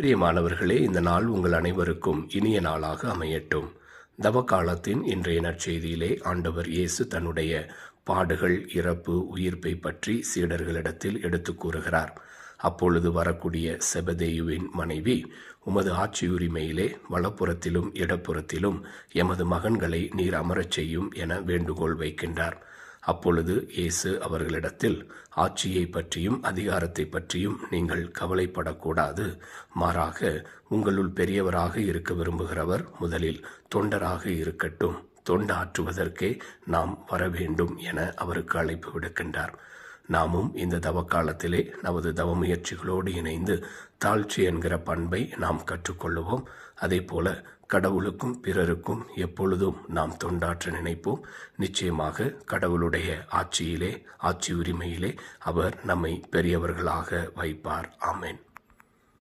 பிரியமானவர்களே, இந்த நாள் உங்கள் அனைவருக்கும் இனிய நாளாக அமையட்டும். தவக்காலத்தின் இன்றைய நற்செய்தியிலே ஆண்டவர் இயேசு தன்னுடைய பாடுகள், இறப்பு, உயிர்ப்பை பற்றி சீடர்களிடத்தில் எடுத்து கூறுகிறார். அப்பொழுது வரக்கூடிய செபதேயுவின் மனைவி, உமது ஆட்சியுரிமையிலே வலப்புறத்திலும் இடப்புறத்திலும் எமது மகன்களை நீர் அமரச் செய்யும் என வேண்டுகோள் வைக்கின்றார். அப்பொழுது இயேசு அவர்களிடத்தில், ஆட்சியை பற்றியும் அதிகாரத்தை பற்றியும் நீங்கள் கவலைப்படக்கூடாது. மாறாக உங்களுள் பெரியவராக இருக்க விரும்புகிறவர் முதலில் தொண்டராக இருக்கட்டும். தொண்டாற்றுவதற்கே நாம் வரவேண்டும் என அவருக்கு அழைப்பு விடுக்கின்றார். நாமும் இந்த தவக்காலத்திலே நமது தவ முயற்சிகளோடு இணைந்து தாழ்ச்சி என்கிற பண்பை நாம் கற்றுக்கொள்ளுவோம். அதே போல கடவுளுக்கும் பிறருக்கும் எப்பொழுதும் நாம் தொண்டாற்ற நினைப்போம். நிச்சயமாக கடவுளுடைய ஆட்சி உரிமையிலே அவர் நம்மை பெரியவர்களாக வைப்பார். ஆமென்.